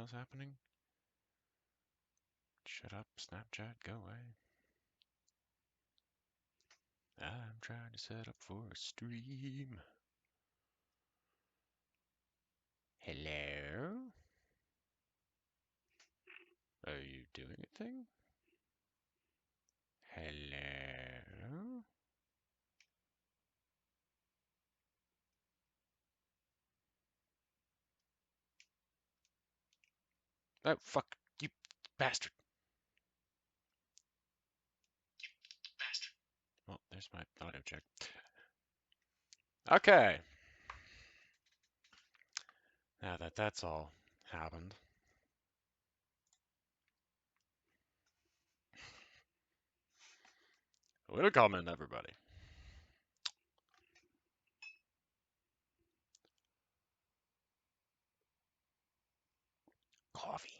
hell's happening? Shut up, Snapchat, go away. I'm trying to set up for a stream. Hello? Are you doing a thing? Hello? Oh, fuck, you bastard. Bastard. Well, there's my audio check. Okay. Now that that's all happened. Welcome in, everybody. Coffee.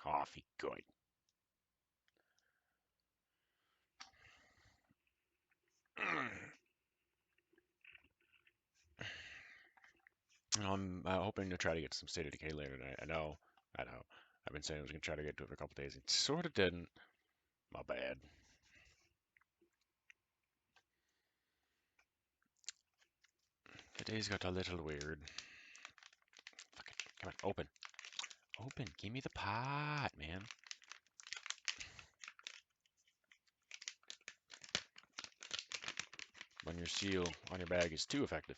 Coffee, good. I'm hoping to try to get some State of Decay later tonight. I know. I've been saying I was going to try to get to it for a couple days. It sort of didn't. My bad. The days got a little weird. Fuck it. Come on, open. Open. Give me the pot, man. When your seal on your bag is too effective.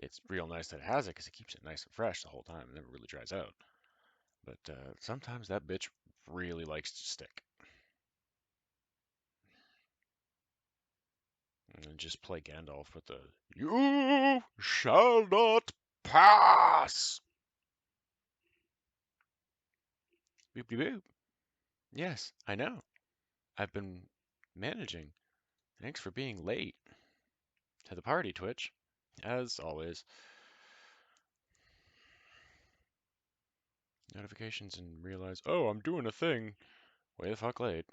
It's real nice that it has it because it keeps it nice and fresh the whole time. It never really dries out. But sometimes that bitch really likes to stick. And then just play Gandalf with the "You shall not pass." Boop de boop. Yes, I know. I've been managing. Thanks for being late to the party, Twitch. As always. Notifications and realize, oh, I'm doing a thing. Way the fuck late.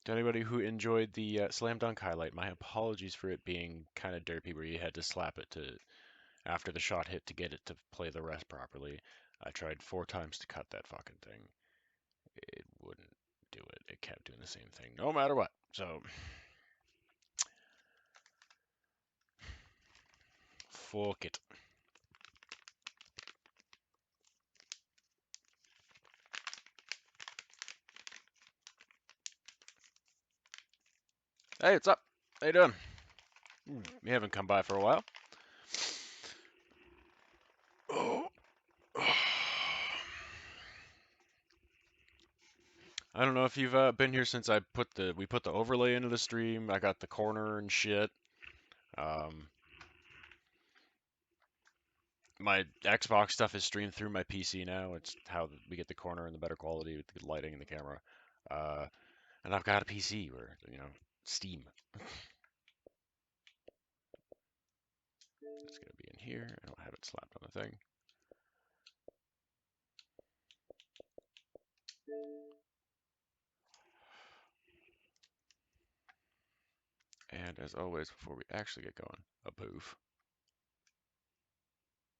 To anybody who enjoyed the slam dunk highlight, my apologies for it being kind of derpy where you had to slap it to after the shot hit to get it to play the rest properly. I tried 4 times to cut that fucking thing. It wouldn't do it. It kept doing the same thing no matter what. So, fuck it. Hey, what's up? How you doing? You haven't come by for a while. Oh. I don't know if you've been here since we put the overlay into the stream. I got the corner and shit. My Xbox stuff is streamed through my PC now. It's how we get the corner and the better quality with the lighting and the camera. And I've got a PC where Steam. It's gonna be in here. I don't have it slapped on the thing. And as always, before we actually get going, a poof.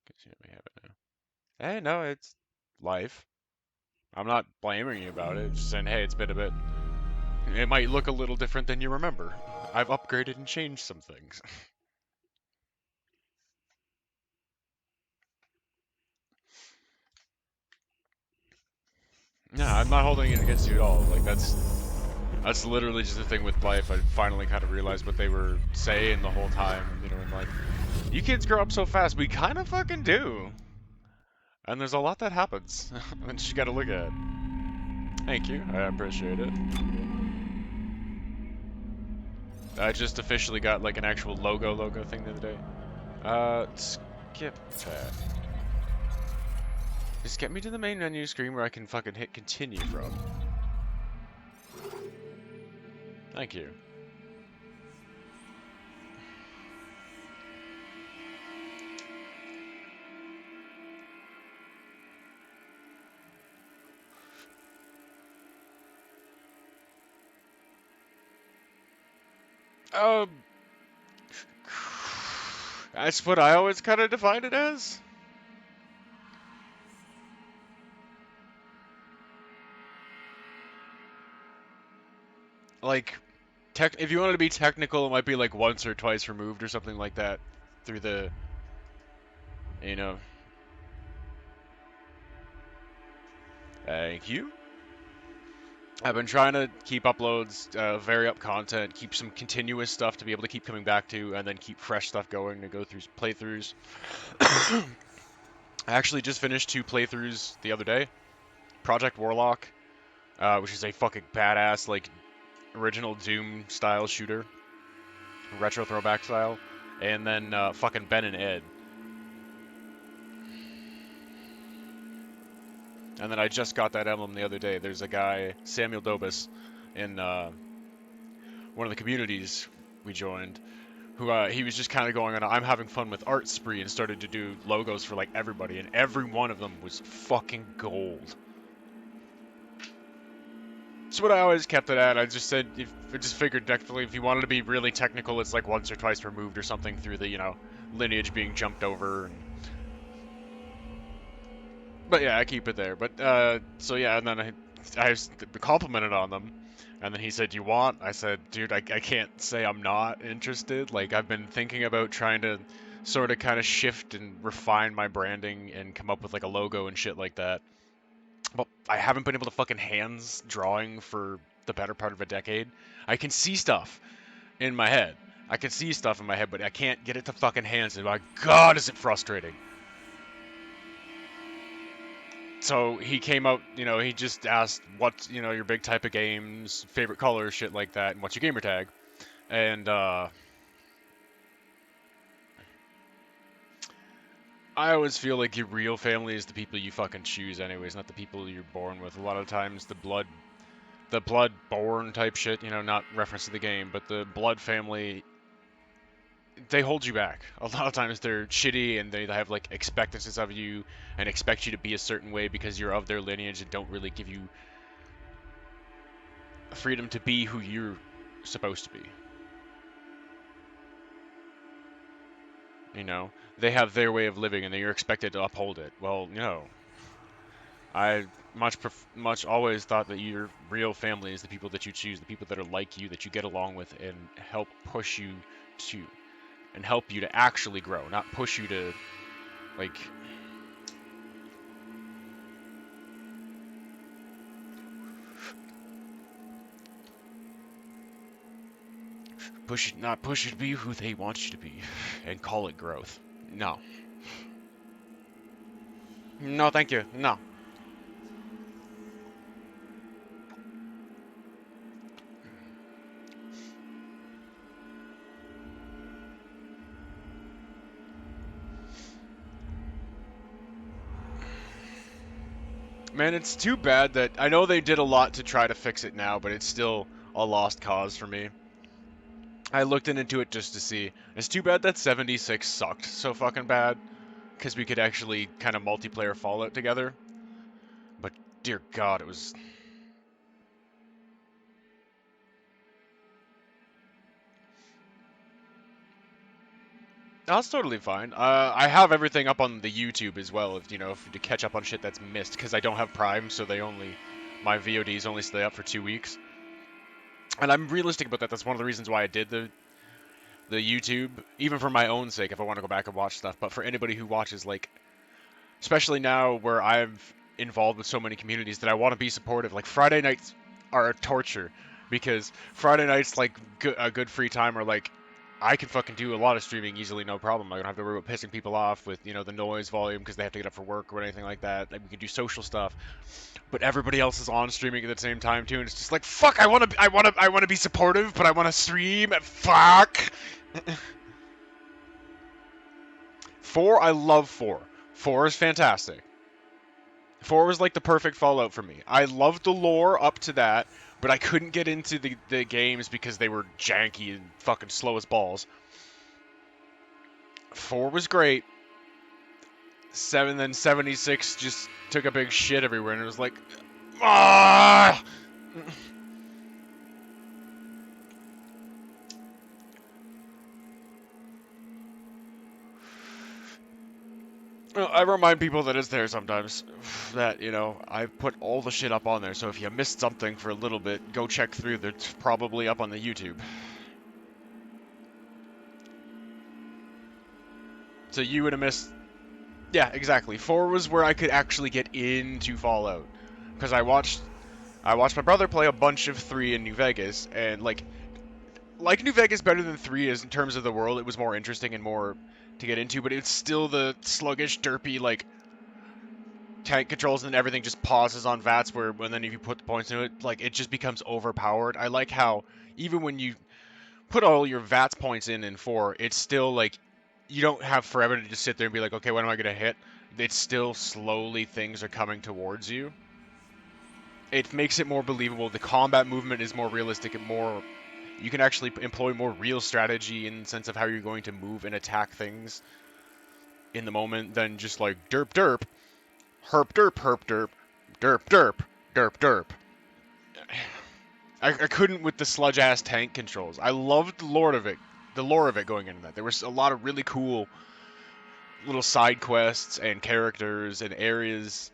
Because we have it now. Hey, no, it's life. I'm not blaming you about it. Just saying, hey, it's been a bit. It might look a little different than you remember. I've upgraded and changed some things. No, I'm not holding it against you at all. Like that's literally just the thing with life. I finally kind of realized what they were saying the whole time. And like, you kids grow up so fast. We kind of fucking do. And there's a lot that happens. And you gotta look at it. Thank you. I appreciate it. I just officially got like an actual logo thing the other day. Skip that. Just get me to the main menu screen where I can fucking hit continue from. Thank you. Um, that's what I always kind of defined it as. Like, if you wanted to be technical, it might be like once or twice removed or something like that through the, you know. Thank you. I've been trying to keep uploads, vary up content, keep some continuous stuff to be able to keep coming back to, and then keep fresh stuff going to go through playthroughs. I actually just finished 2 playthroughs the other day. Project Warlock, which is a fucking badass, like, original Doom style shooter, retro throwback style, and then fucking Ben and Ed. And then I just got that emblem the other day. There's a guy, Samuel Dobus, in one of the communities we joined, who he was just kind of going on, I'm having fun with art spree, and started to do logos for like everybody, and every one of them was fucking gold. That's what I always kept it at. I just said, I just figured definitely if you wanted to be really technical, it's like once or twice removed or something through the, you know, lineage being jumped over. But yeah, I keep it there. But so yeah, and then I complimented on them, and then he said, "You want?" I said, "Dude, I can't say I'm not interested. Like I've been thinking about trying to sort of kind of shift and refine my branding and come up with like a logo and shit like that. But I haven't been able to fucking hands drawing for the better part of a decade. I can see stuff in my head. I can see stuff in my head, but I can't get it to fucking hands. And my God, is it frustrating." So he came out, you know, he just asked what's, you know, your big type of games, favorite color, shit like that, and what's your gamer tag. And I always feel like your real family is the people you fucking choose anyways, not the people you're born with. A lot of times the blood born type shit, you know, not reference to the game, but the blood family, they hold you back. A lot of times they're shitty and they have like expectancies of you and expect you to be a certain way because you're of their lineage and don't really give you freedom to be who you're supposed to be. You know, they have their way of living and you're expected to uphold it. Well, no. I much always thought that your real family is the people that you choose, the people that are like you, that you get along with and help push you to, and help you to actually grow, not push you to, like, not push you to be who they want you to be, and call it growth. No. No, thank you. No. Man, it's too bad that I know they did a lot to try to fix it now, but it's still a lost cause for me. I looked into it just to see. It's too bad that 76 sucked so fucking bad, because we could actually kind of multiplayer Fallout together. But dear God, it was. That's totally fine. I have everything up on the YouTube as well, if you know, to catch up on shit that's missed, because I don't have Prime, so my VODs only stay up for 2 weeks. And I'm realistic about that. That's one of the reasons why I did the YouTube, even for my own sake, if I want to go back and watch stuff. But for anybody who watches, like, especially now where I'm involved with so many communities that I want to be supportive. Like Friday nights are a torture because Friday nights, like a good free time, are like I can fucking do a lot of streaming easily, no problem. I don't have to worry about pissing people off with, you know, the noise volume because they have to get up for work or anything like that. Like, we can do social stuff, but everybody else is on streaming at the same time too, and it's just like fuck. I want to be supportive, but I want to stream. Fuck. 4, I love 4. 4 is fantastic. 4 was like the perfect Fallout for me. I loved the lore up to that, but I couldn't get into the games because they were janky and fucking slow as balls. 4 was great. 7, then 76 just took a big shit everywhere, and it was like, ah! I remind people that it's there sometimes. That, you know, I put all the shit up on there, so if you missed something for a little bit, go check through. It's probably up on the YouTube. So you would have missed... Yeah, exactly. 4 was where I could actually get into Fallout. Because I watched my brother play a bunch of 3 in New Vegas, and, like New Vegas better than 3 is in terms of the world. It was more interesting and more to get into, but it's still the sluggish, derpy, like, tank controls and everything just pauses on VATS, and then if you put the points into it, like, it just becomes overpowered. I like how, even when you put all your VATS points in 4, it's still, like, you don't have forever to just sit there and be like, okay, when am I going to hit? It's still slowly things are coming towards you. It makes it more believable. The combat movement is more realistic and more... You can actually employ more real strategy in the sense of how you're going to move and attack things in the moment than just like derp derp, herp derp herp derp, derp derp, derp derp. I couldn't with the sludge ass tank controls. I loved the lore of it going into that. There was a lot of really cool little side quests and characters and areas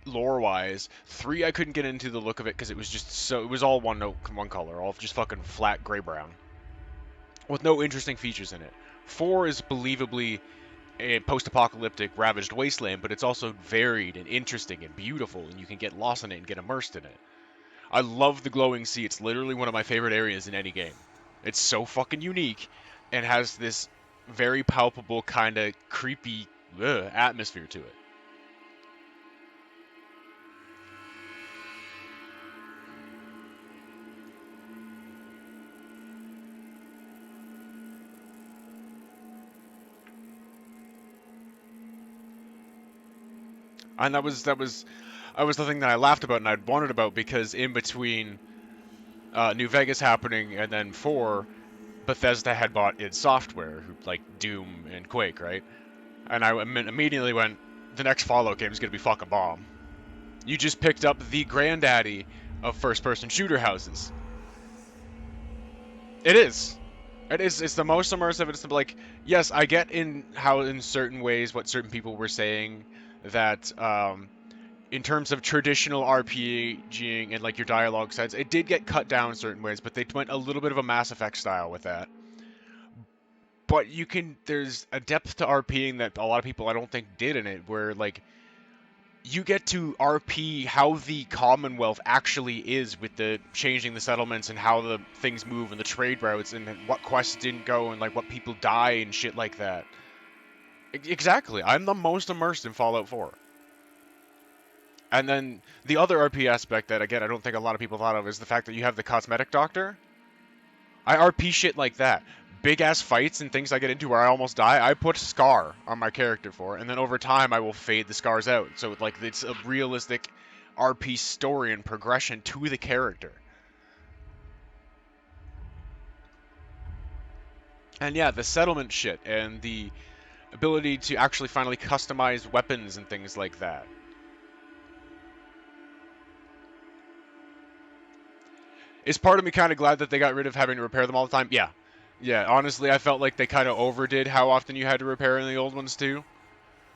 lore-wise. 3, I couldn't get into the look of it because it was just so... It was all one color, all just fucking flat gray-brown, with no interesting features in it. 4 is believably a post-apocalyptic ravaged wasteland, but it's also varied and interesting and beautiful, and you can get lost in it and get immersed in it. I love the glowing sea. It's literally one of my favorite areas in any game. It's so fucking unique and has this very palpable kind of creepy atmosphere to it. And that was the thing that I laughed about and I'd wanted about, because in between New Vegas happening and then 4, Bethesda had bought id Software, like Doom and Quake, right? And I immediately went, the next Fallout game is going to be fucking bomb. You just picked up the granddaddy of first-person shooter houses. It is. It's the most immersive. It's like, yes, I get in how in certain ways what certain people were saying, that in terms of traditional RPGing and like your dialogue sets, it did get cut down in certain ways, but they went a little bit of a Mass Effect style with that. But there's a depth to RPing that a lot of people I don't think did in it, where like you get to RP how the Commonwealth actually is, with the changing the settlements and how the things move and the trade routes and what quests didn't go and like what people die and shit like that. Exactly. I'm the most immersed in Fallout 4. And then the other RP aspect that, again, I don't think a lot of people thought of is the fact that you have the cosmetic doctor. I RP shit like that. Big ass fights and things I get into where I almost die, I put Scar on my character for, and then over time I will fade the scars out. So like it's a realistic RP story and progression to the character. And yeah, the settlement shit and the ability to actually finally customize weapons and things like that. Is part of me kind of glad that they got rid of having to repair them all the time? Yeah. Yeah, honestly, I felt like they kind of overdid how often you had to repair in the old ones too.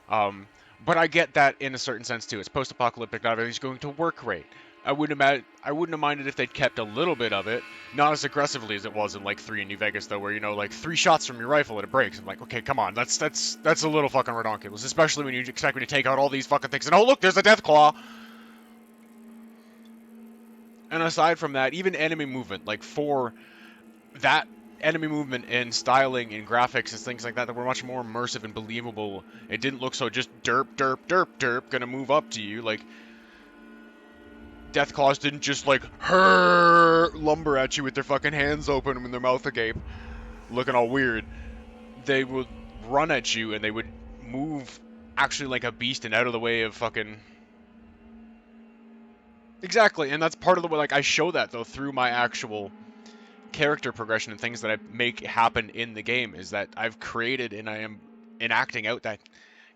But I get that in a certain sense too. It's post-apocalyptic, not everything's going to work great. I wouldn't have minded if they'd kept a little bit of it, not as aggressively as it was in like 3 in New Vegas though, where you know like 3 shots from your rifle and it breaks. I'm like, okay, come on, that's a little fucking redonkulous, especially when you expect me to take out all these fucking things and oh look, there's a death claw. And aside from that, even enemy movement, like for that enemy movement and styling and graphics and things like that were much more immersive and believable. It didn't look so just derp, derp, derp, derp, gonna move up to you. Like, Deathclaws didn't just, like, lumber at you with their fucking hands open and their mouth agape, looking all weird. They would run at you and they would move actually like a beast and out of the way of fucking... Exactly, and that's part of the way, like, I show that, though, through my actual character progression and things that I make happen in the game, is that I've created and I am enacting out that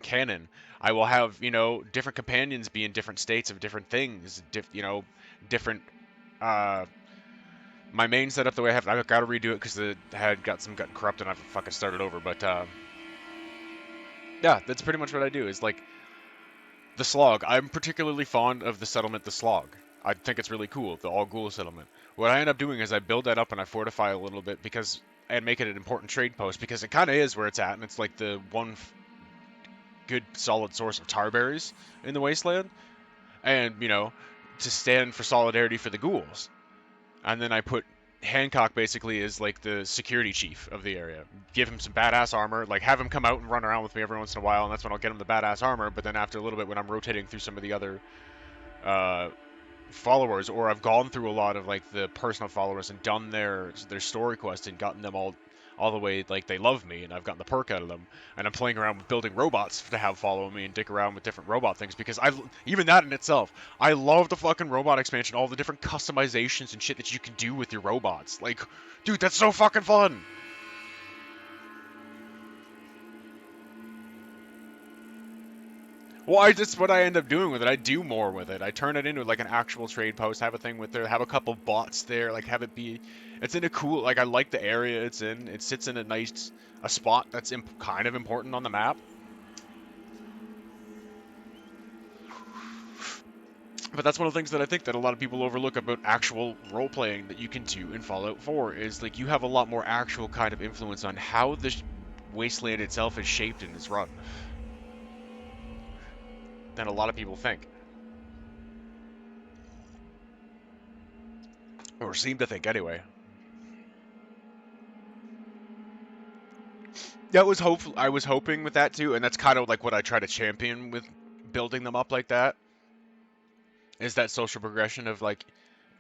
canon. I will have, you know, different companions be in different states of different things, different, my main setup the way I've got to redo it because it had gotten corrupt and I've fucking started over, but, Yeah, that's pretty much what I do. Is like the Slog. I'm particularly fond of the settlement, the Slog. I think it's really cool, the All Ghoul settlement. What I end up doing is I build that up and I fortify a little bit because and make it an important trade post because it kind of is where it's at, and it's like the one good solid source of tar berries in the wasteland, and you know, to stand for solidarity for the ghouls. And then I put Hancock basically as like the security chief of the area. Give him some badass armor, like have him come out and run around with me every once in a while, and that's when I'll get him the badass armor. But then after a little bit, when I'm rotating through some of the other uh, followers, or I've gone through a lot of like the personal followers and done their story quest and gotten them all the way like they love me and I've gotten the perk out of them, and I'm playing around with building robots to have follow me and dick around with different robot things because I even that in itself, I love the fucking robot expansion, all the different customizations and shit that you can do with your robots. Like, dude, that's so fucking fun. Well, that's what I end up doing with it. I do more with it. I turn it into like an actual trade post, have a thing with there, have a couple bots there, like have it be, it's in a cool, like I like the area it's in. It sits in a spot that's kind of important on the map. But that's one of the things that I think that a lot of people overlook about actual role-playing that you can do in Fallout 4 is like you have a lot more actual kind of influence on how the wasteland itself is shaped and is run than a lot of people think. Or seem to think anyway. I was hoping with that too, and that's kind of like what I try to champion with building them up like that. Is that social progression of like,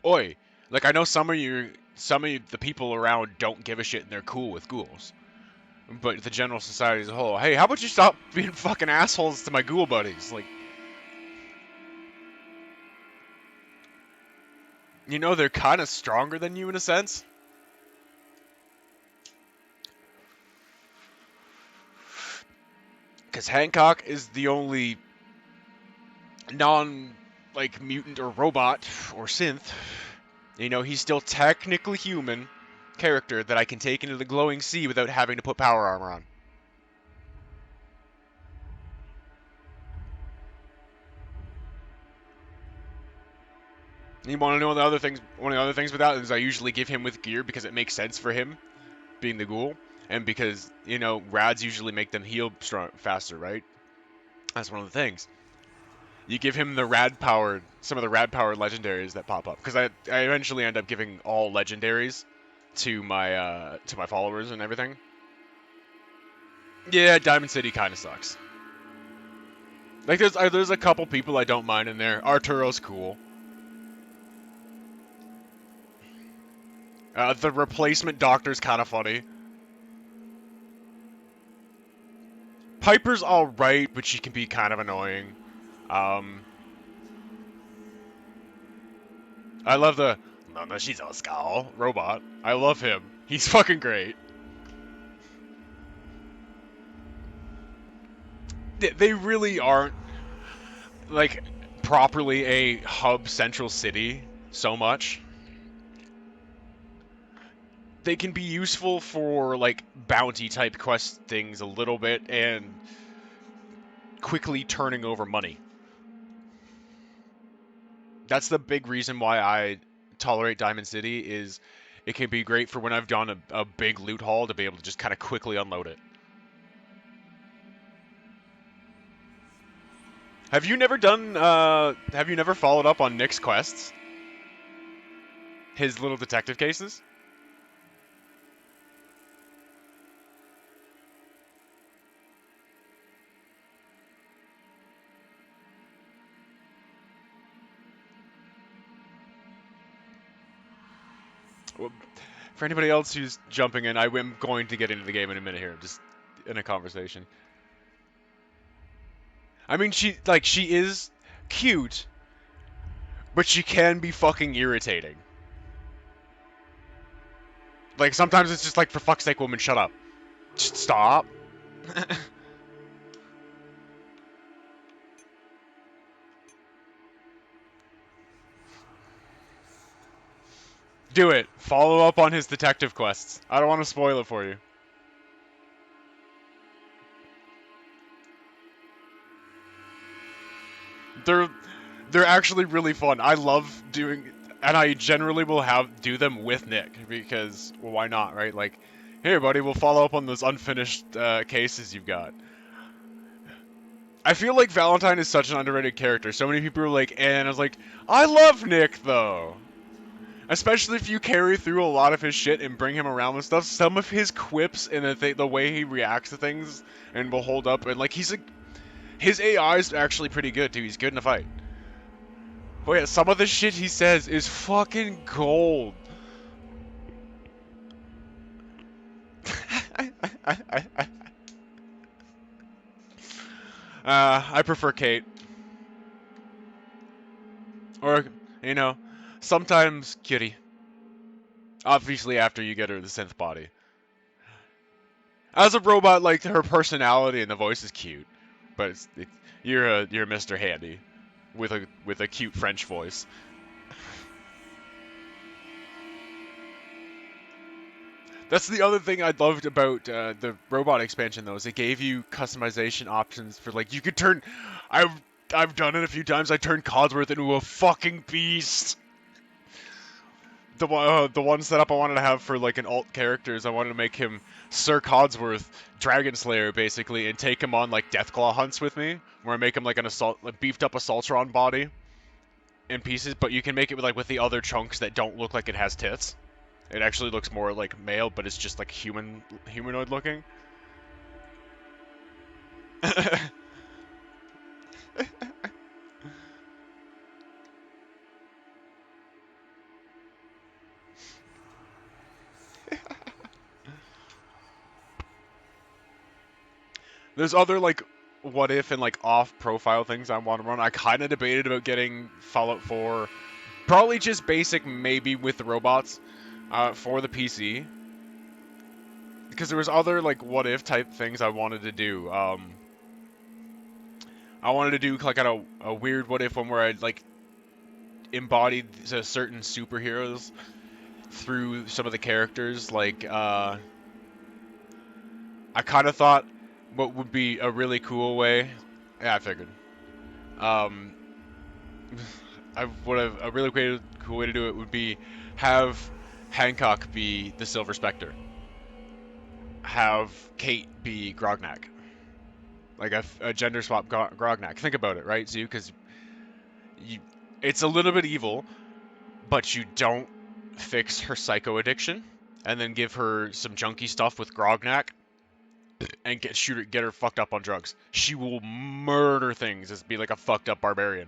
oi, like I know some of you, the people around don't give a shit and they're cool with ghouls, but the general society as a whole, hey, how about you stop being fucking assholes to my ghoul buddies? Like, you know, they're kind of stronger than you in a sense. Because Hancock is the only non like mutant or robot or synth. You know, he's still technically human character that I can take into the glowing sea without having to put power armor on. You want to know the other things? One of the other things with that is I usually give him with gear because it makes sense for him, being the ghoul, and because you know rads usually make them heal faster, right? That's one of the things. You give him the some of the rad powered legendaries that pop up, because I eventually end up giving all legendaries to my followers and everything. Yeah, Diamond City kind of sucks. Like there's a couple people I don't mind in there. Arturo's cool. The replacement doctor's kind of funny. Piper's alright, but she can be kind of annoying. I love the no, she's a skull robot. I love him. He's fucking great. They really aren't like properly a hub central city so much. They can be useful for like bounty type quest things a little bit and quickly turning over money. That's the big reason why I tolerate Diamond City is it can be great for when I've done a big loot haul to be able to just kind of quickly unload it. Have you never followed up on Nick's quests? His little detective cases? Well, for anybody else who's jumping in, I am going to get into the game in a minute here, just in a conversation. I mean, she is cute, but she can be fucking irritating. Like sometimes it's just like, for fuck's sake, woman, shut up. Just stop. Do it. Follow up on his detective quests. I don't want to spoil it for you. they're actually really fun. I love doing, and I generally will do them with Nick because, well, why not, right? Like, hey, buddy, we'll follow up on those unfinished cases you've got. I feel like Valentine is such an underrated character. So many people are like, and I was like, I love Nick though. Especially if you carry through a lot of his shit and bring him around with stuff. Some of his quips and the way he reacts to things and will hold up, and like his AI is actually pretty good too. He's good in a fight. But yeah, some of the shit he says is fucking gold. I prefer Kate. Or, you know, sometimes Kitty. Obviously after you get her the synth body. As a robot, like, her personality and the voice is cute. But you're Mr. Handy. With a cute French voice. That's the other thing I loved about the robot expansion, though, is it gave you customization options for, like, you could turn... I've done it a few times. I turned Codsworth into a fucking beast. The one setup I wanted to have for, like, an alt character is I wanted to make him Sir Codsworth, Dragon Slayer, basically, and take him on, like, Deathclaw hunts with me, where I make him, like, beefed up Assaultron body in pieces, but you can make it with the other chunks that don't look like it has tits. It actually looks more like male, but it's just like humanoid looking. There's other like what if and like off profile things I want to run. I kind of debated about getting Fallout 4, probably just basic, maybe with the robots, for the PC. Because there was other like what if type things I wanted to do. I wanted to do like a weird what if one where I like embodied certain superheroes through some of the characters. Like I kind of thought what would be a really cool way. Yeah, I figured. Um, a really cool way to do it would be have Hancock be the Silver Spectre. Have Kate be Grognak. Like a gender swap Grognak. Think about it, right, Zoo? Because it's a little bit evil, but you don't fix her psycho addiction, and then give her some junky stuff with Grognak, and get her fucked up on drugs. She will murder things as be like a fucked up barbarian.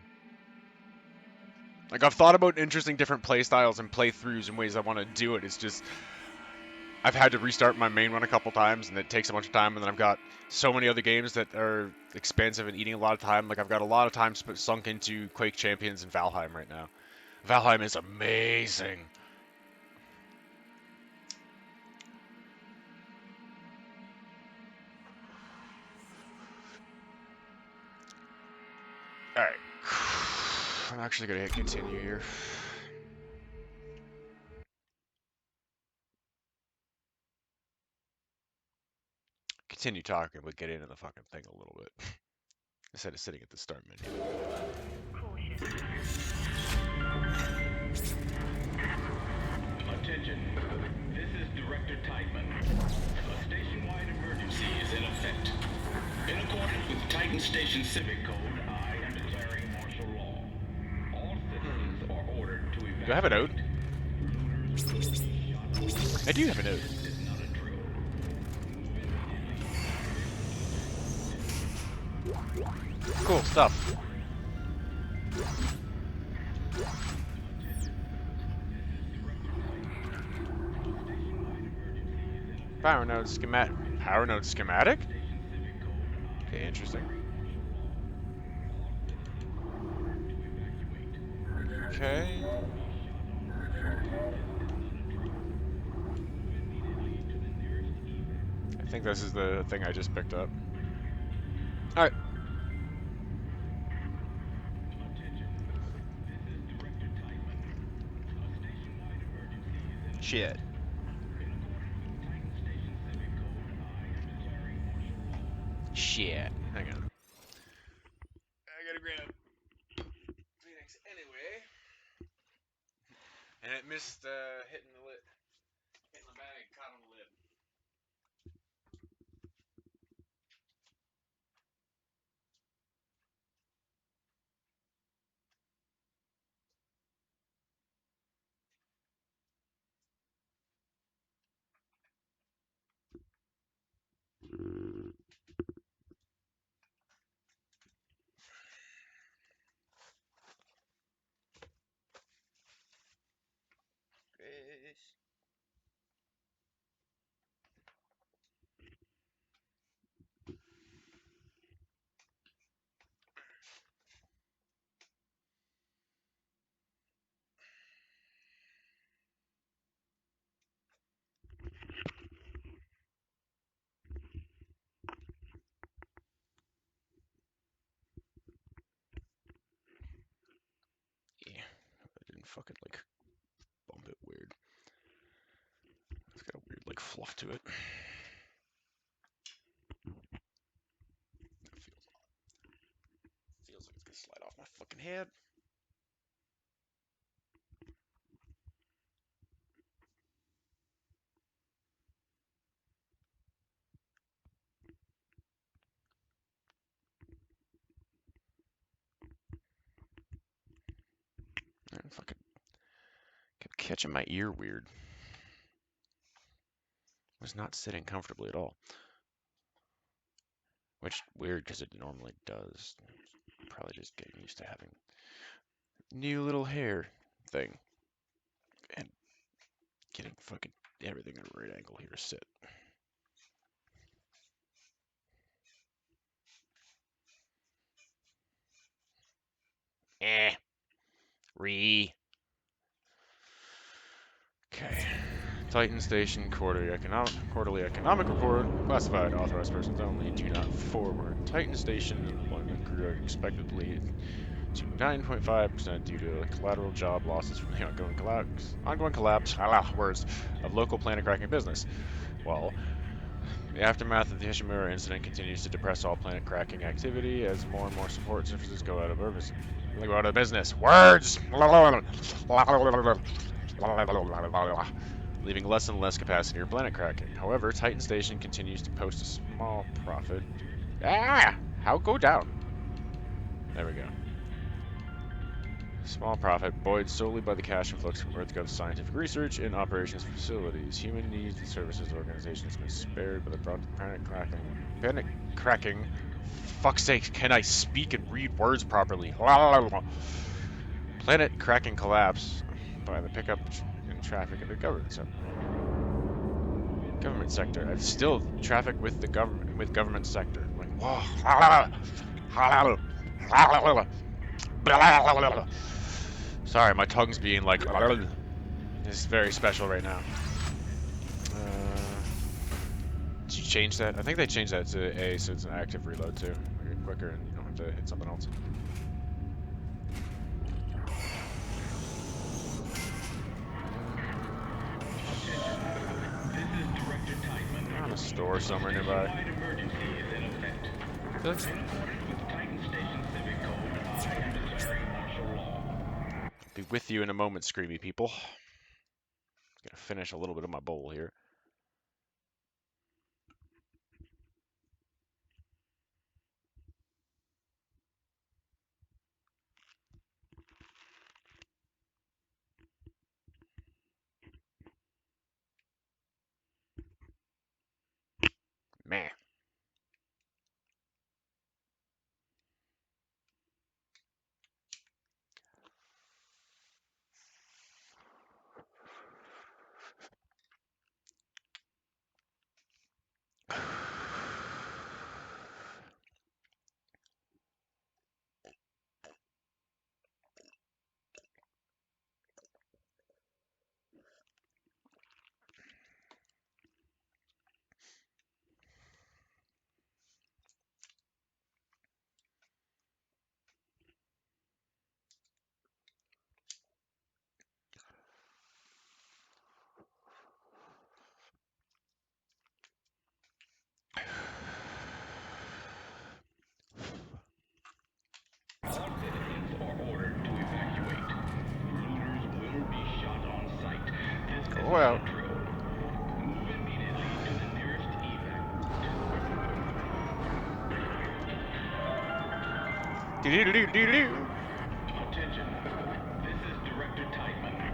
Like, I've thought about interesting different playstyles and playthroughs and ways I want to do it. It's just I've had to restart my main run a couple times, and it takes a bunch of time, and then I've got so many other games that are expensive and eating a lot of time. Like, I've got a lot of time sunk into Quake Champions and Valheim right now. Valheim is amazing. Alright. I'm actually going to hit continue here. Continue talking, but get into the fucking thing a little bit. Instead of sitting at the start menu. Attention. This is Director Tideman. A station-wide emergency is in effect. In accordance with Titan Station Civic Code, I am declaring martial law. All citizens are ordered to evacuate. Do I have a note? I do have a note. Cool stuff. Power node schematic. Power node schematic? Okay, interesting. Okay. I think this is the thing I just picked up. Alright. Shit. Shit. Hang on. I gotta grab And it missed hitting the lid. Hitting the bag, caught on the lid. Chris. Yeah, I didn't fucking like bump it weird. It's got a weird like fluff to it. It feels like it's gonna slide off my fucking head. I'm fucking kept catching my ear weird. It was not sitting comfortably at all. Which weird because it normally does. Probably just getting used to having new little hair thing and getting fucking everything at a right angle here to sit. Okay. Titan Station quarterly economic report. Classified. Authorized persons only. Do not forward. Titan Station employment grew expectedly to 9.5% due to collateral job losses from the ongoing collapse words, of local planet cracking business. While the aftermath of the Hishimura incident continues to depress all planet cracking activity as more and more support services go out of business. Words! Leaving less and less capacity for planet cracking. However, Titan Station continues to post a small profit. How go down? There we go. Small profit, buoyed solely by the cash influx from EarthGov's scientific research and operations facilities. Human needs and services organization has been spared by the planet cracking. Planet cracking. Fuck's sake, can I speak and read words properly? Planet cracking collapse by the pickup in traffic of the government sector. I've still traffic with the government sector. Like, whoa. Sorry, my tongue's being like. This is very special right now. Did you change that? I think they changed that to A, so it's an active reload too. Make it quicker, and you don't have to hit something else. I'm in a store somewhere nearby. Be with you in a moment, screamy people. Gonna finish a little bit of my bowl here. Man. Well. Move immediately to the nearest evac. Attention. This is Director Teichman.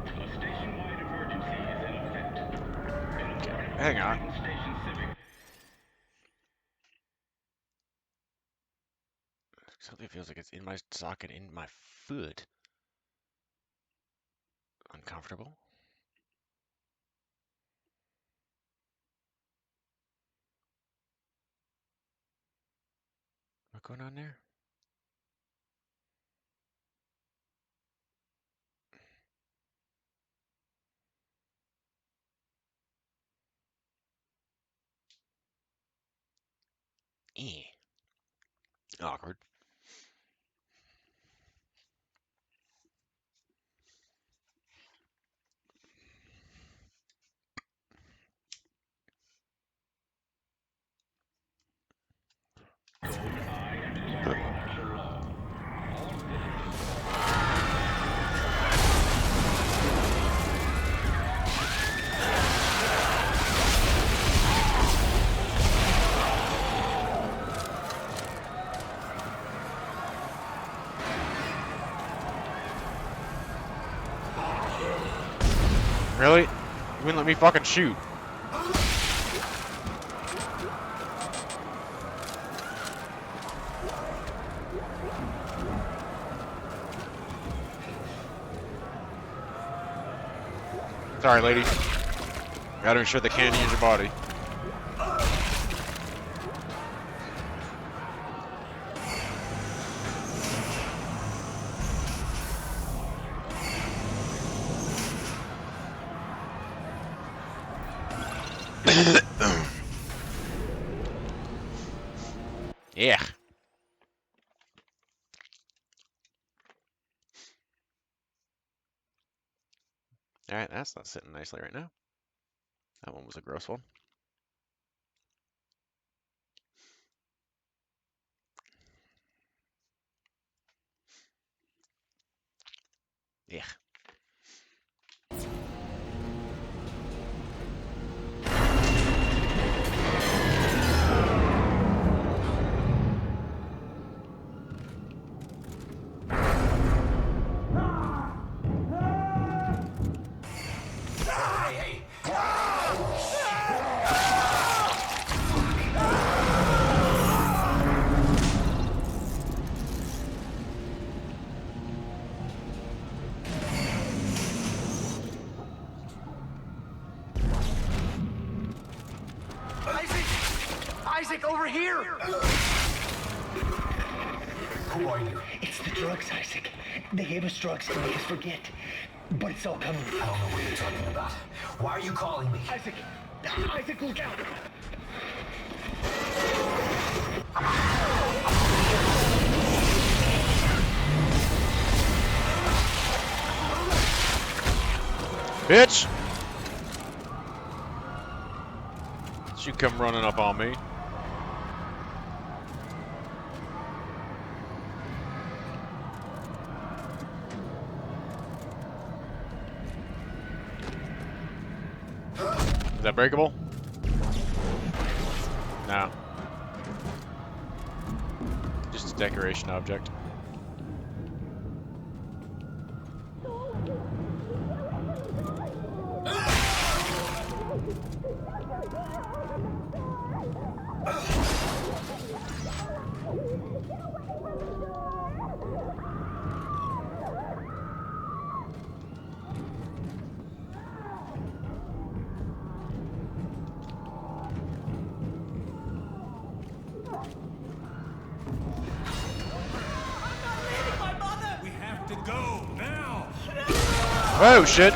A station-wide emergency is in effect. In accordance Hang with on. Titan Station Civic. Something feels like it's in my socket, in my foot. Uncomfortable. What going on there? Eh. Awkward. Code I am declaring martial law. All citizens. Really? You wouldn't let me fucking shoot. Sorry, lady. Gotta ensure they can't use your body. Yeah. Alright, that's not sitting nicely right now. That one was a gross one. Yeah. Isaac, over here! Who are you? It's the drugs, Isaac. They gave us drugs to make us forget. But it's all coming. I don't know what you're talking about. Why are you calling me? Isaac! Isaac, look out! Bitch! You come running up on me. Is that breakable? No. Just a decoration object. Go now! Oh shit!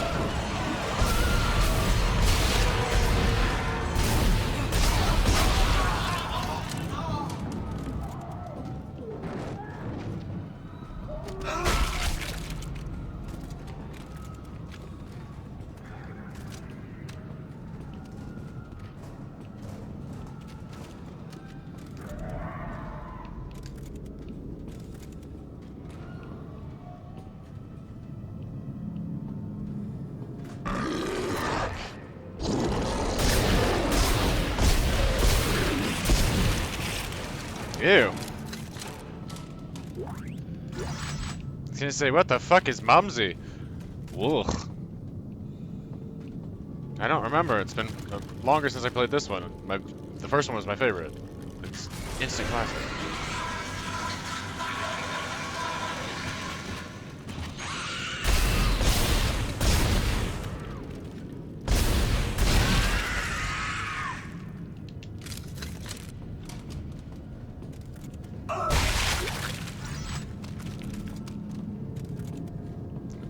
Ew. I was gonna say, what the fuck is Mumsy? Ugh. I don't remember. It's been longer since I played this one. The first one was my favorite. It's instant classic.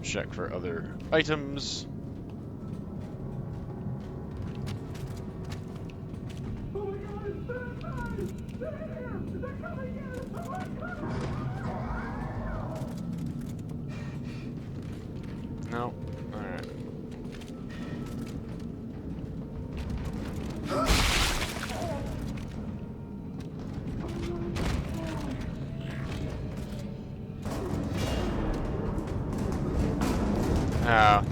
Check for other items. No. Alright. Oh.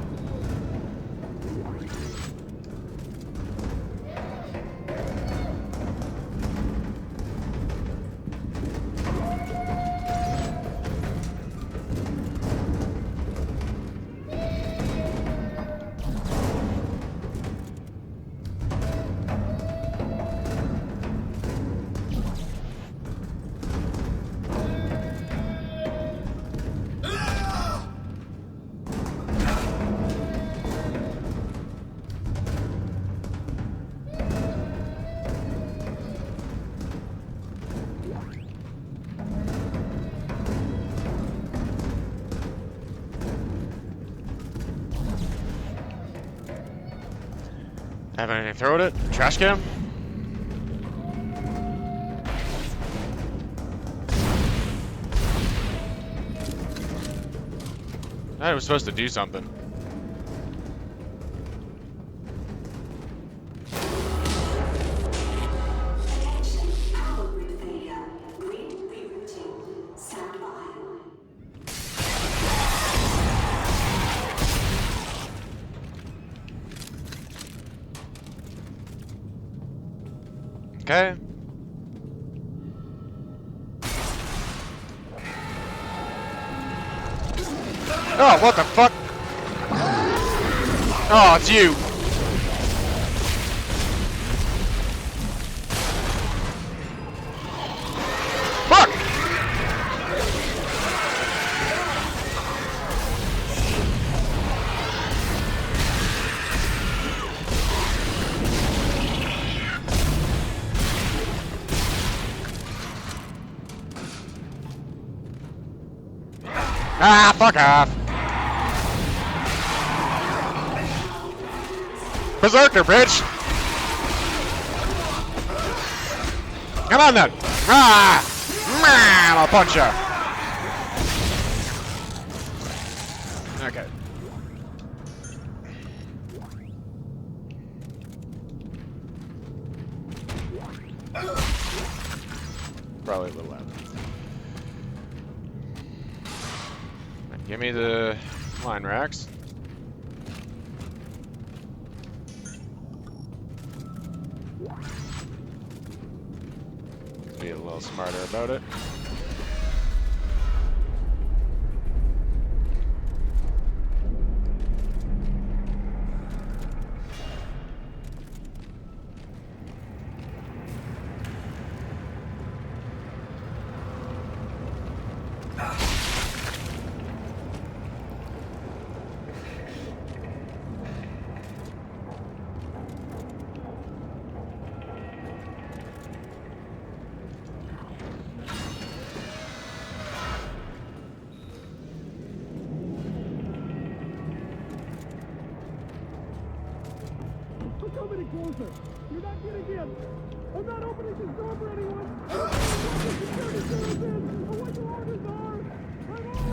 Have anything to throw at it? Trash can? I was supposed to do something. Okay. Oh, what the fuck? Oh, it's you. Fuck! Ah, fuck off. Berserker, bitch! Come on then! Ah! I'll punch you! Okay. Probably a little loud. Give me the line racks. Be a little smarter about it. Closer. You're not getting in. I'm not opening this door for anyone. I don't know what the security service is or what your orders are. I'm on.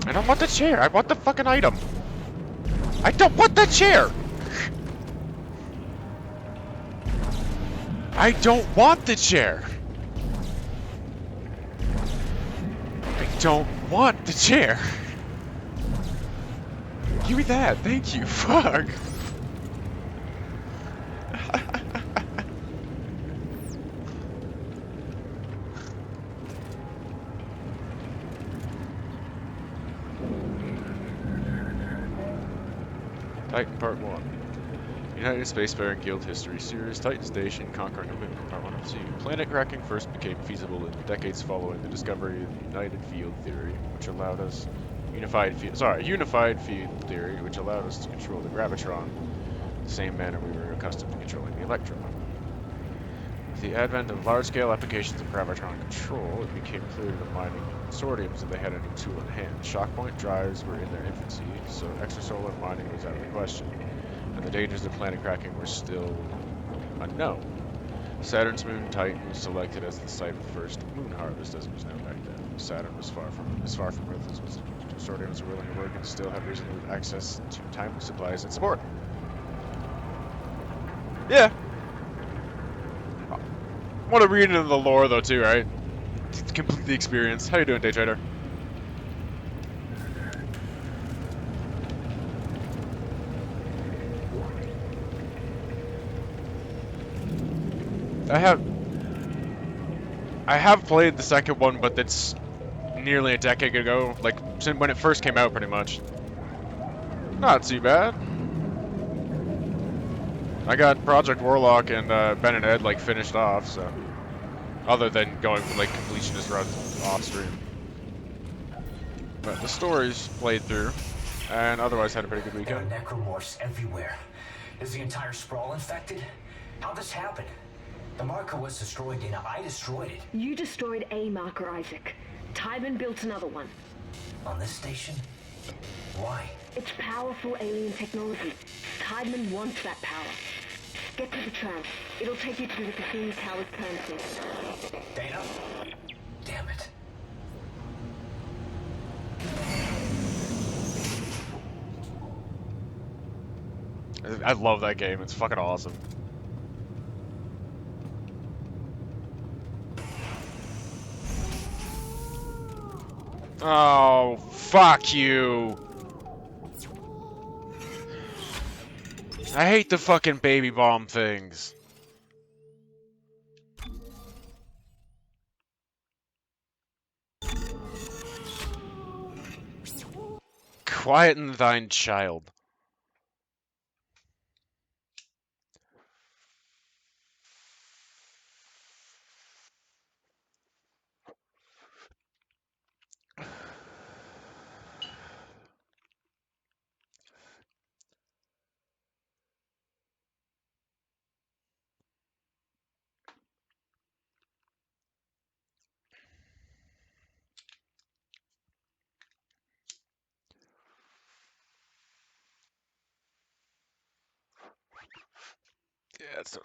I don't want the chair. I want the fucking item. I don't want the chair. I don't want the chair. I don't want the chair. Give me that. Thank you. Fuck. Titan Part 1. United Spacefaring Guild History Series, Titan Station, Conquering a Moon, Part 1 of 2. Planet cracking first became feasible in the decades following the discovery of the United Field Theory, which allowed us Unified Field Theory, which allowed us to control the gravitron, the same manner we were accustomed to controlling the electron. With the advent of large-scale applications of gravitron control, it became clear to the mining consortiums that they had a new tool in hand. Shockpoint drives were in their infancy, so extrasolar mining was out of the question, and the dangers of planet cracking were still unknown. Saturn's moon Titan was selected as the site of the first moon harvest, as it was known back then. Saturn was far from Earth as was consortiums were willing to work and still have reasonable access to timely supplies and support. Yeah. I want to read into the lore though too, right? To complete the experience. How you doing, Day Trader? I have played the second one, but that's nearly a decade ago, like since when it first came out, pretty much. Not too bad. I got Project Warlock and Ben and Ed like finished off, so other than going for like completionist runs off stream. But the stories played through, and otherwise had a pretty good There are weekend. necromorphs everywhere. Is the entire Sprawl infected? How'd this happen? The marker was destroyed, Dana. I destroyed it. You destroyed a marker, Isaac. Tybin built another one. On this station? Why? It's powerful alien technology. Tybin wants that power. Get to the tram. It'll take you to the Cassini Tower's premises. Dana? Damn it. I love that game. It's fucking awesome. Oh, fuck you. I hate the fucking baby bomb things. Quieten thine child. Yeah, it's so...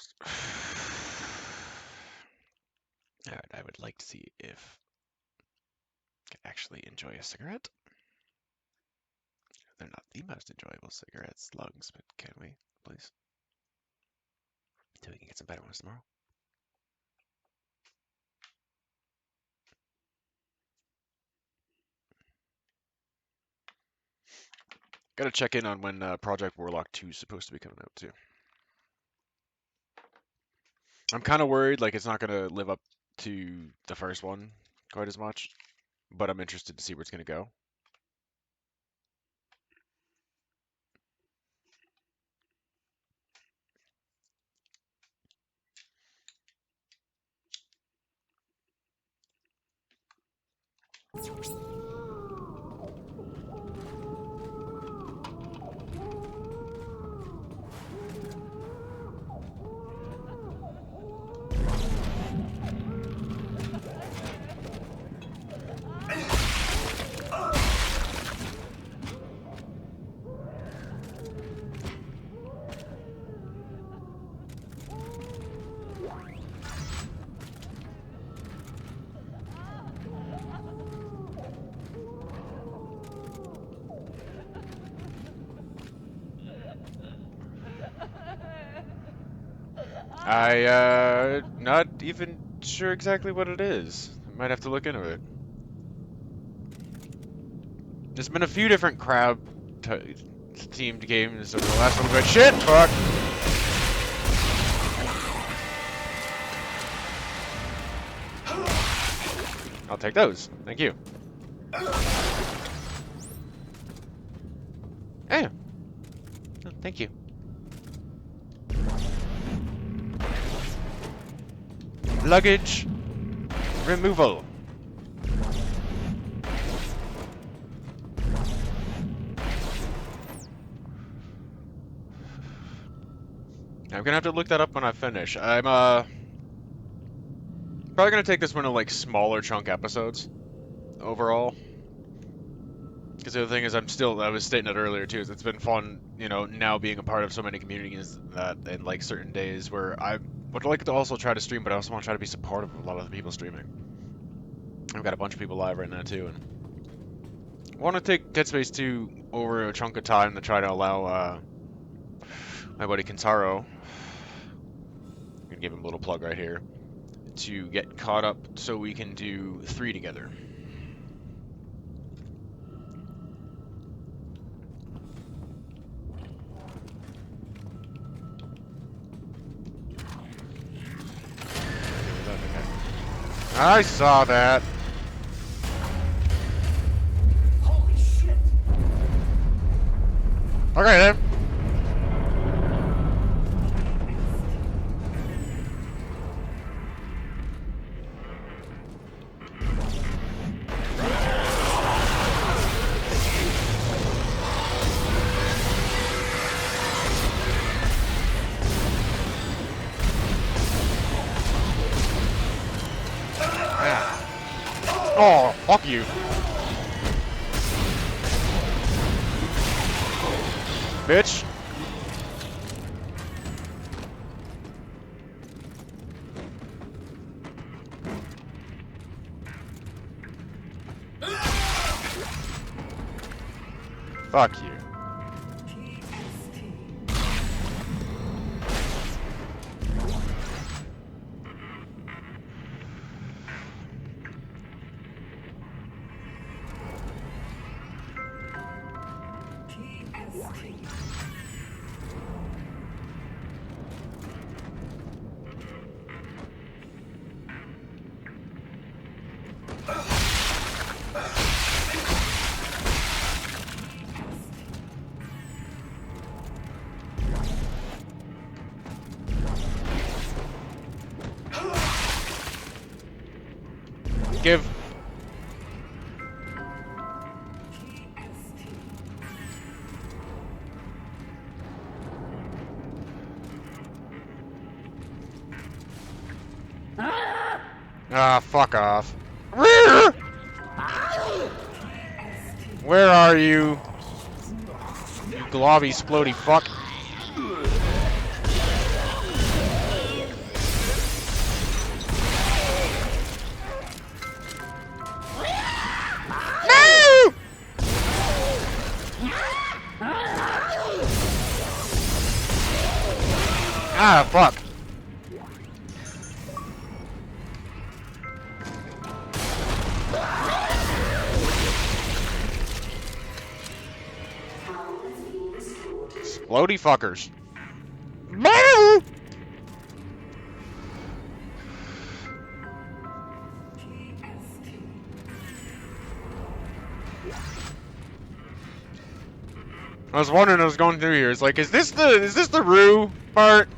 Alright, I would like to see if I can actually enjoy a cigarette. They're not the most enjoyable cigarettes, lungs, but can we, please? So we can get some better ones tomorrow. Gotta check in on when Project Warlock 2 is supposed to be coming out, too. I'm kind of worried, like, it's not gonna live up to the first one quite as much, but I'm interested to see where it's gonna go. Not even sure exactly what it is. I might have to look into it. There's been a few different crab themed games over the last little bit. Shit! Fuck! I'll take those. Thank you. Damn. Thank you. Luggage removal. I'm gonna have to look that up when I finish. I'm probably gonna take this one in like smaller chunk episodes overall. Because the other thing is, I was stating it earlier too, is it's been fun, you know, now being a part of so many communities that, and like certain days where I would like to also try to stream, but I also want to try to be supportive of a lot of the people streaming. I've got a bunch of people live right now too, and I want to take Dead Space 2 over a chunk of time to try to allow my buddy Kentaro, I'm gonna give him a little plug right here, to get caught up so we can do 3 together. I saw that. Holy shit! Okay then. Oh, fuck you. Bitch. Fuck you. Give. Ah, fuck off. Where are you? You globby, splody fuck. No! Ah, fuck. Splody fuckers. No! I was wondering, I was going through here. It's like, is this the Rue part?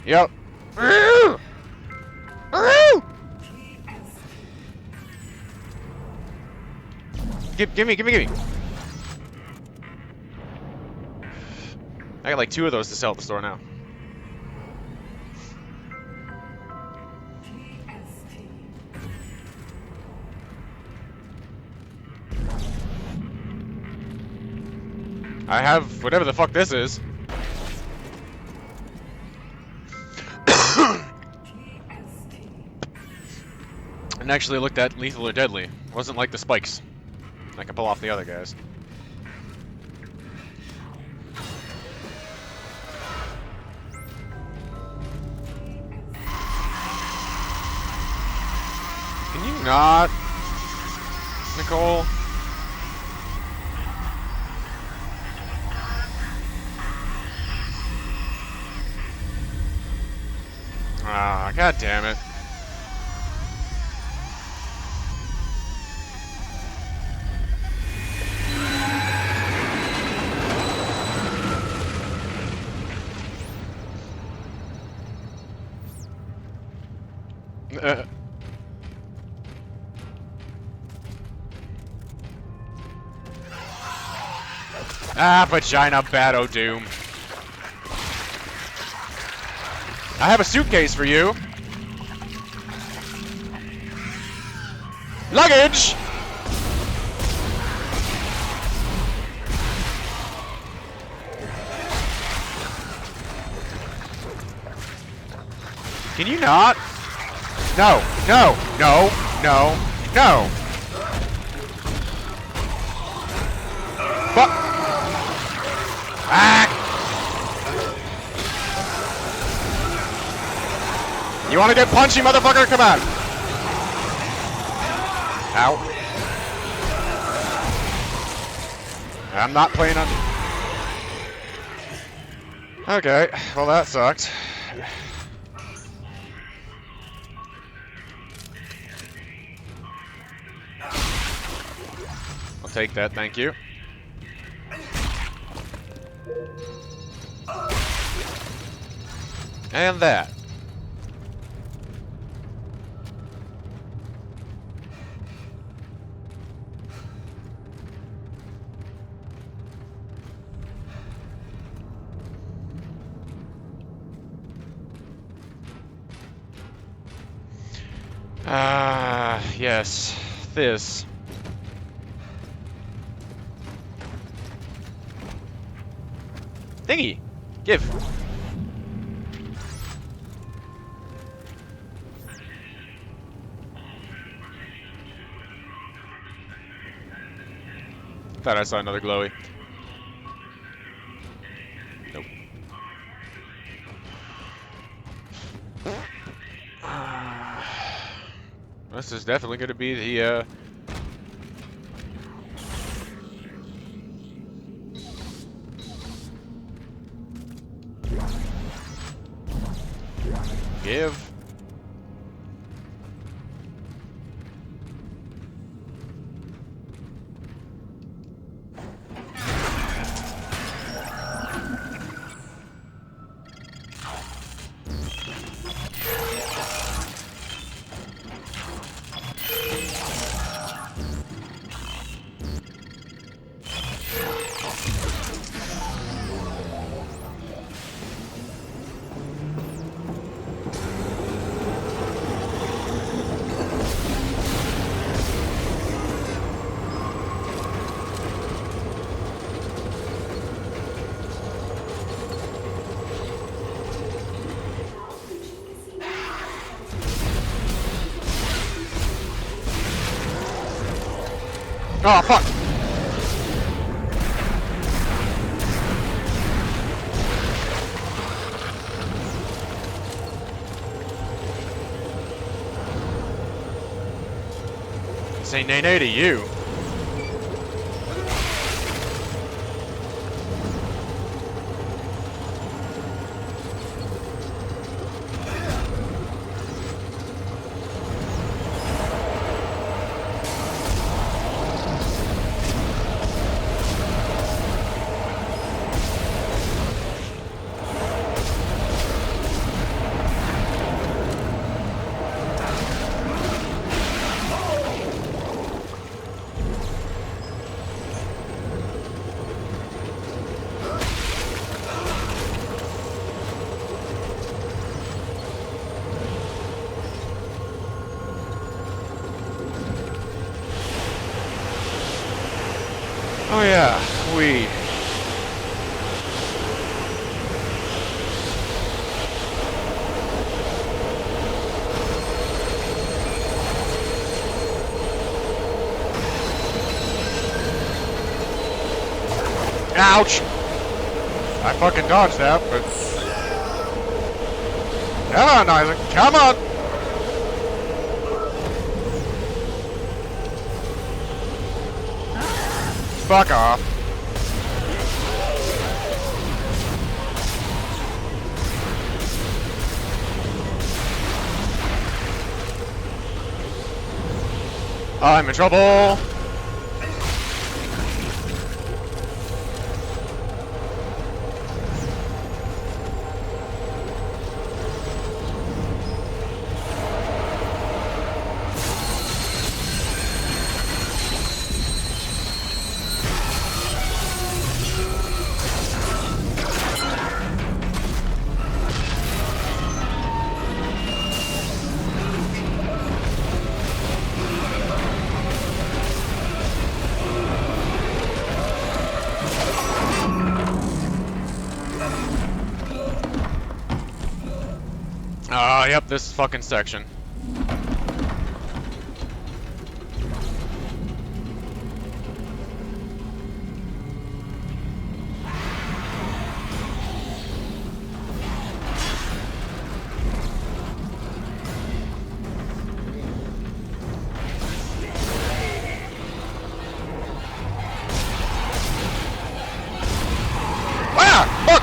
Yep. Rue! Rue! Give me. I got like 2 of those to sell at the store now. I have whatever the fuck this is. And actually looked at lethal or deadly. Wasn't like the spikes. I can pull off the other guys. Can you not, Nicole? Ah, god damn it. Ah, vagina battle doom. I have a suitcase for you. Luggage! Can you not? No, no, no, no, no. Fuck. Ah! You wanna get punchy, motherfucker? Come on. Ow. I'm not playing on... Okay, well that sucked. I'll take that, thank you. And that. Yes, this. Thingy! Give! Thought I saw another glowy. Nope. This is definitely going to be the, Give. Oh, fuck! Say nay-nay to you. Oh yeah, we. Ouch! I fucking dodged that, but... Come on, Isaac, come on! Fuck off. I'm in trouble. Oh, yep, this fucking section. Ah! Fuck!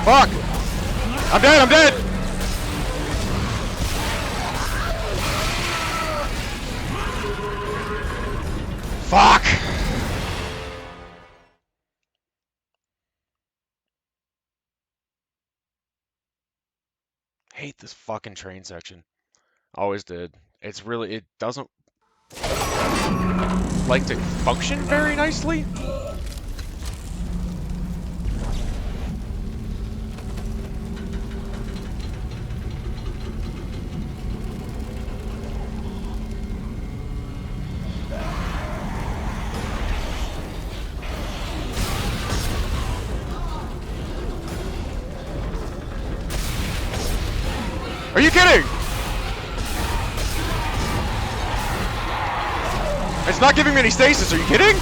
Fuck! I'm dead, I'm dead! Fuck! Hate this fucking train section. Always did. It's really, it doesn't like to function very nicely. Are you kidding? It's not giving me any stasis, are you kidding?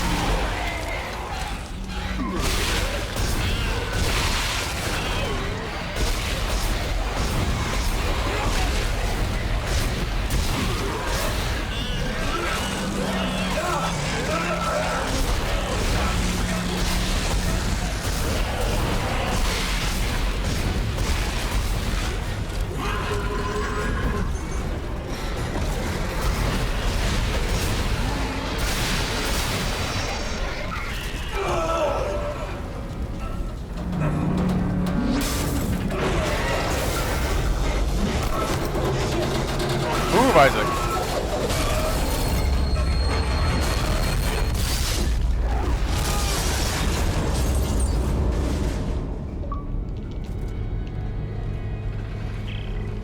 Move, Isaac.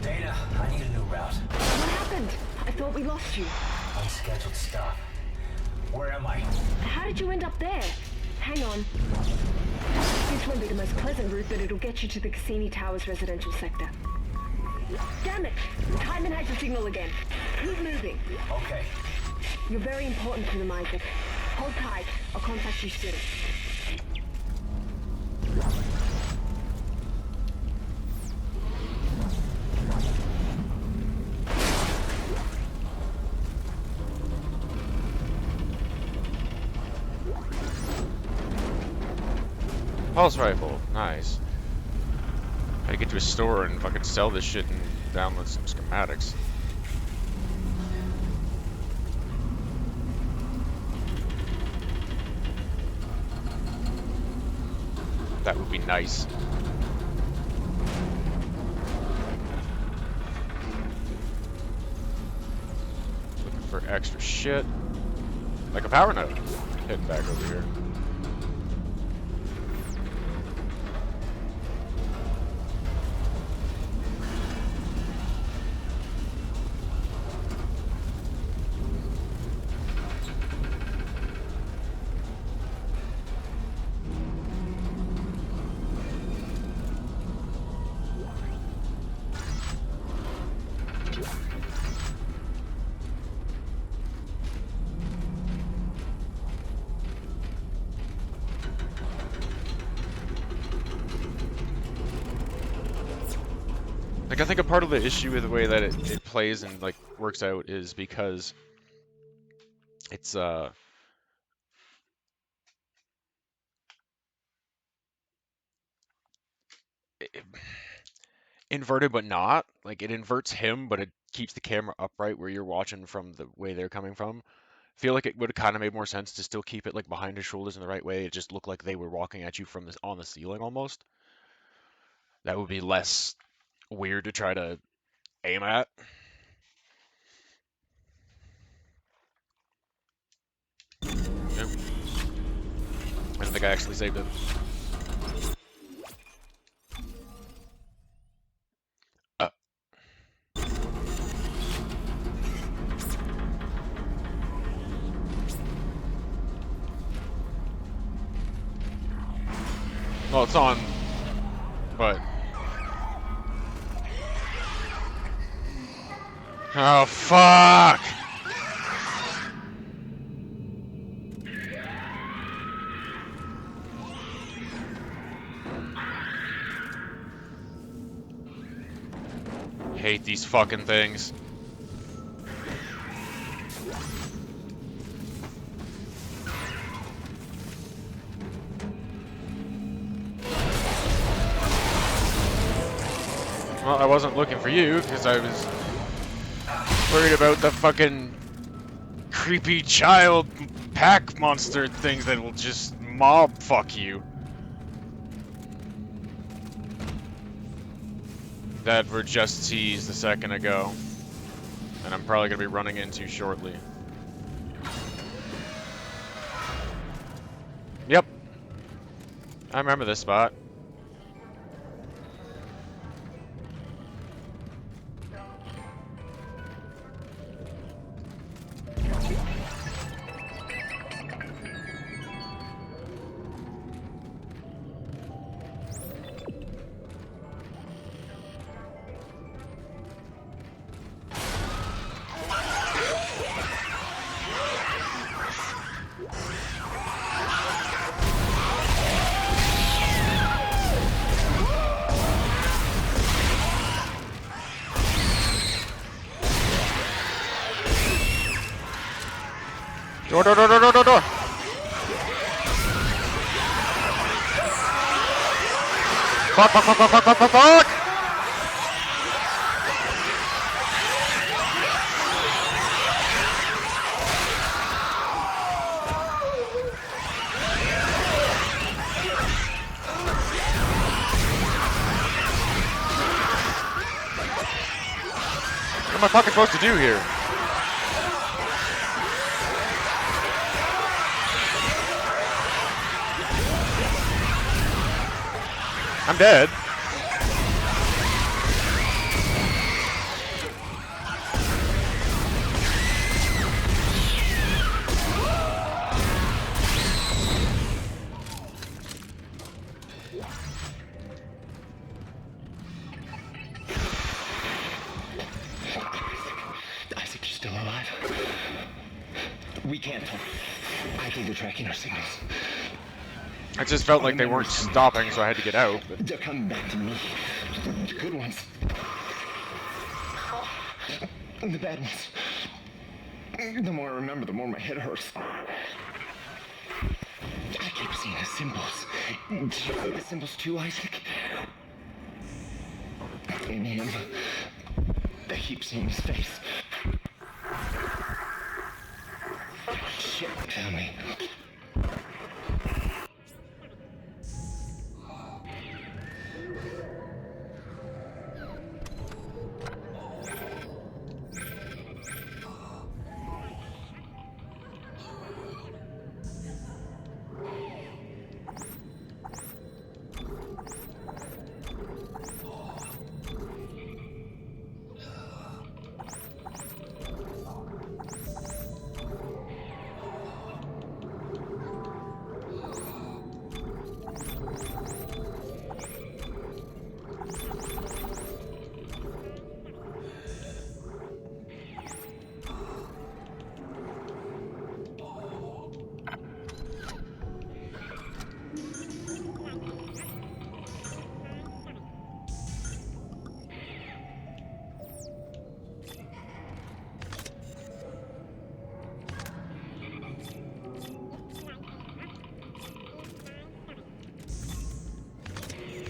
Dana, I need a new route. What happened? I thought we lost you. Unscheduled stop. Where am I? How did you end up there? Hang on. This won't be the most pleasant route, but it'll get you to the Cassini Towers residential sector. Damn it! Timon has the signal again. Keep moving. Okay. You're very important to them, Isaac. Hold tight. I'll contact you soon. Pulse rifle, nice. Gotta get to a store and fucking sell this shit and download some schematics. That would be nice. Looking for extra shit. Like a power node. Heading back over here. Like, I think a part of the issue with the way that it plays and, like, works out is because it's, inverted but not. Like, it inverts him, but it keeps the camera upright where you're watching from the way they're coming from. I feel like it would have kind of made more sense to still keep it, like, behind his shoulders in the right way. It just looked like they were walking at you from this on the ceiling almost. That would be less weird to try to aim at. Nope. I don't think I actually saved it. Well, it's on, but... Oh, fuck! Hate these fucking things. Well, I wasn't looking for you, because I was worried about the fucking creepy child pack monster things that will just mob fuck you. That were just teased a second ago. And I'm probably going to be running into shortly. Yep. I remember this spot. Door, door, door, door, door, door, door! Fuck, fuck, fuck, fuck, fuck, fuck, fuck, fuck! What am I fucking supposed to do here? I'm dead. Isaac, you're still alive? We can't talk. I think they're tracking our signals. I just felt like they weren't stopping, so I had to get out. But... They're coming back to me. The good ones. And the bad ones. The more I remember, the more my head hurts. I keep seeing the symbols. Do you see the symbols too, Isaac? In him. I keep seeing his face. Shit, found me.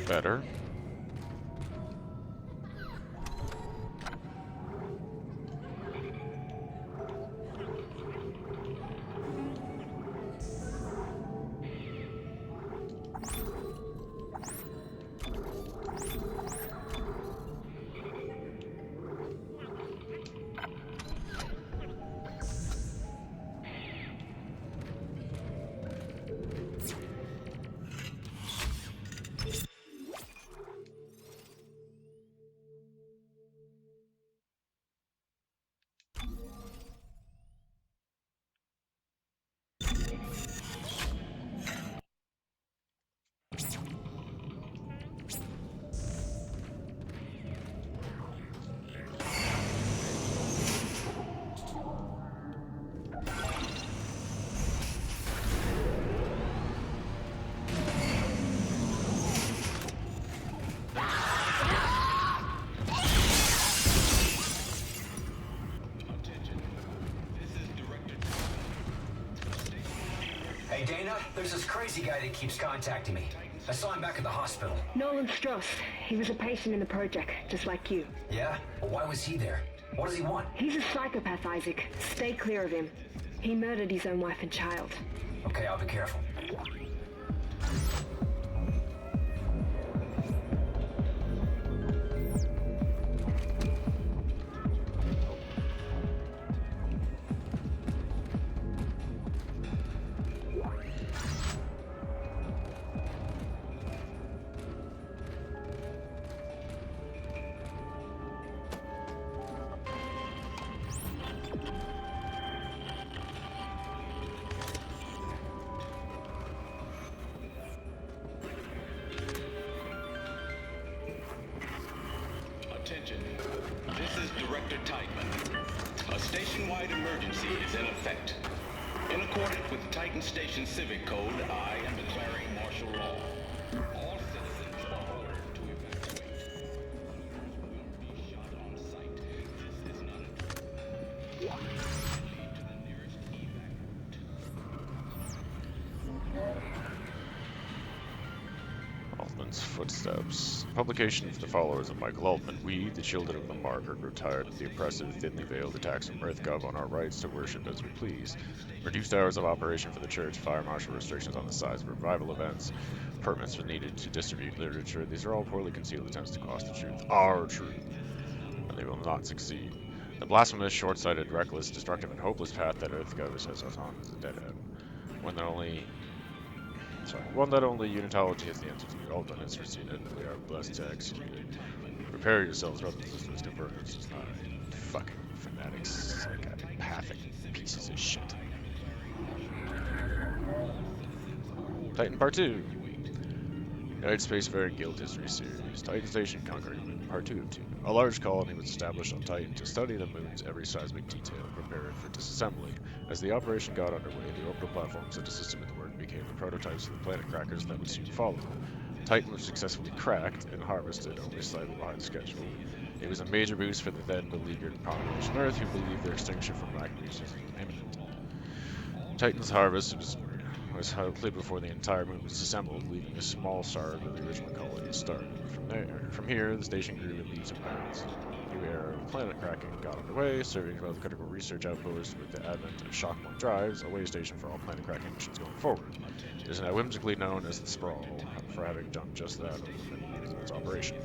Better. Dana, there's this crazy guy that keeps contacting me. I saw him back at the hospital. Nolan Strauss. He was a patient in the project, just like you. Yeah? Well, why was he there? What does he want? He's a psychopath, Isaac. Stay clear of him. He murdered his own wife and child. Okay, I'll be careful. Attention. This is Director Titeman. A station-wide emergency is in effect. In accordance with Titan Station Civic Code, I am declaring martial law. All citizens are ordered to evacuate. You will be shot on sight. This is not a... Lead to the nearest evac route. Altman's footsteps. Publication for the followers of Michael Altman. We, the children of the Marker, grew tired of the oppressive, thinly veiled attacks from EarthGov on our rights to worship as we please. Reduced hours of operation for the church, fire marshal restrictions on the size of revival events, permits were needed to distribute literature. These are all poorly concealed attempts to cost the truth, our truth, and they will not succeed. The blasphemous, short-sighted, reckless, destructive, and hopeless path that EarthGov has us on is a dead end. One that only Unitology has the answer to. Altman has foreseen it, and we are blessed to execute it. Prepare yourselves, brothers and sisters, converters. Fucking fanatics, psychopathic pieces of shit. Titan Part 2. United Spacefaring Guild History Series. Titan Station Conquering Part 2 of 2. A large colony was established on Titan to study the moon's every seismic detail and prepare it for disassembly. As the operation got underway, the orbital platforms that assisted with the work became the prototypes of the planet crackers that would soon follow. Titan was successfully cracked and harvested, only slightly behind schedule. It was a major boost for the then beleaguered population Earth, who believed their extinction from lack of resources was imminent. Titan's harvest was halted before the entire moon was disassembled, leaving a small star where the original colony started. From here, the station grew in leaps and bounds. A new era of planet cracking got underway, serving both critical research outposts with the advent of shock-point drives, a way station for all planet cracking missions going forward. It is now whimsically known as the Sprawl, for having done just that over many years of its operation.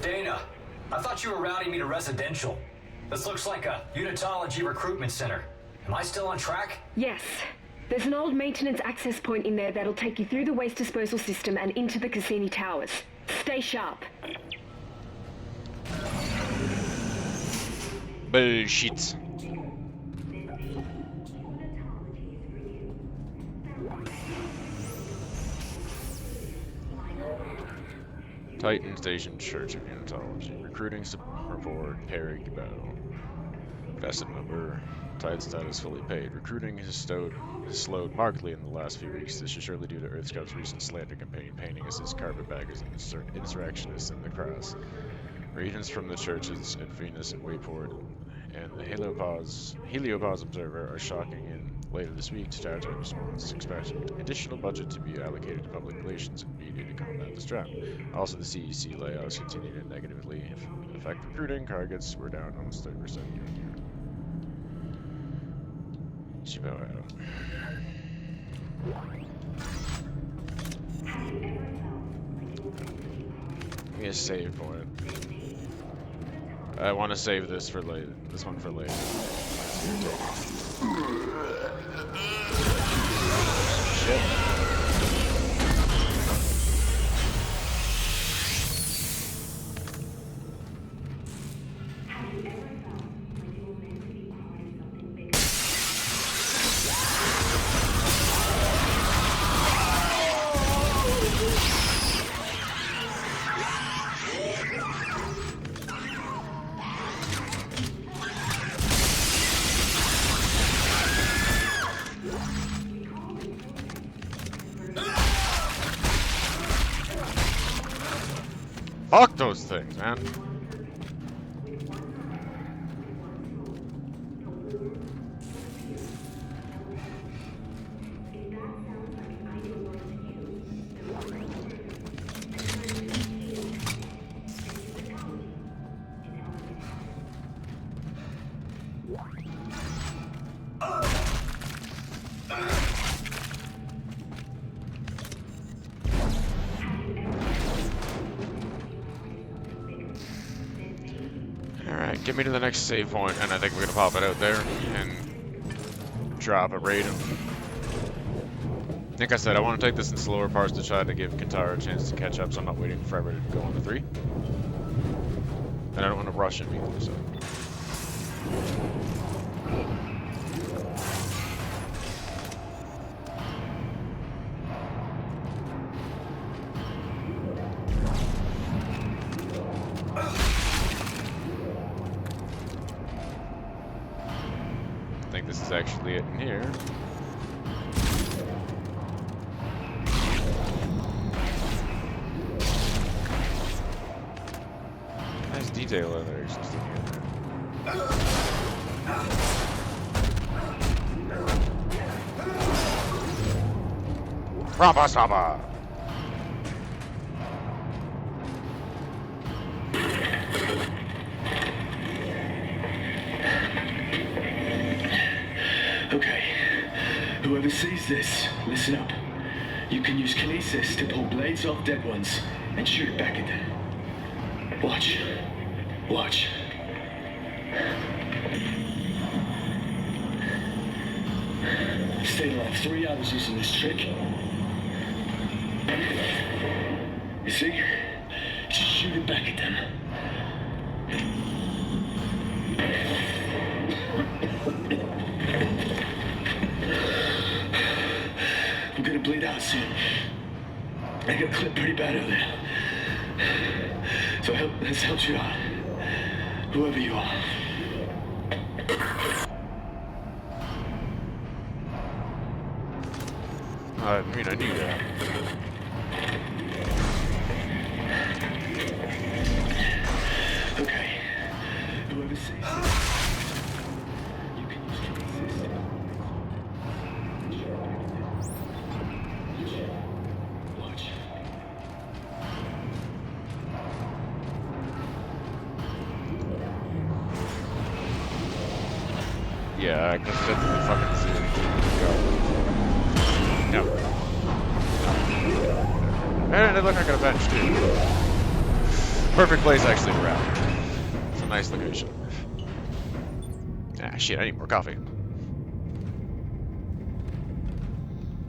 Dana, I thought you were routing me to residential. This looks like a Unitology recruitment center. Am I still on track? Yes. There's an old maintenance access point in there that'll take you through the waste disposal system and into the Cassini Towers. Stay sharp. Bullshit. Titan Station Church of Unitology. Recruiting report, Perry Bell. Vested member, Titan status fully paid. Recruiting has slowed markedly in the last few weeks. This is surely due to EarthScout's recent slander campaign, painting us as carpetbaggers and insurrectionists in the cross. Regions from the churches at Venus and Wayport and the Heliopause Observer are shocking in later this week to start our response, expecting additional budget to be allocated to public relations and media to combat this trend. Also, the CEC layoffs continue to negatively affect recruiting. Targets were down almost 30% year-on-year. Chibo out. Give me a save point. I want to save this for later. This one for later. Shit. Fuck those things, man. Alright, get me to the next save point, and I think we're gonna pop it out there and drop a raid. Like I said, I want to take this in slower parts to try to give Kintaro a chance to catch up, so I'm not waiting forever to go on to 3. And I don't want to rush him either, so. I think this is actually it in here. Nice detail in there, just sticking in there. Rapa Saba! Okay. Whoever sees this, listen up. You can use kinesis to pull blades off dead ones and shoot it back at them. Watch. Watch. Stayed alive 3 hours using this trick. You see? Just shoot it back at them. I'm gonna bleed out soon. I got clipped pretty bad earlier. So this helps you out. Whoever you are. I mean, I knew that. Okay. Whoever sees this, you can use kinesis. Watch. Yeah, I can fit the fucking scene. Go. No. And it looked like a bench too. Perfect place actually to rally. It's a nice location. Ah, shit, I need more coffee.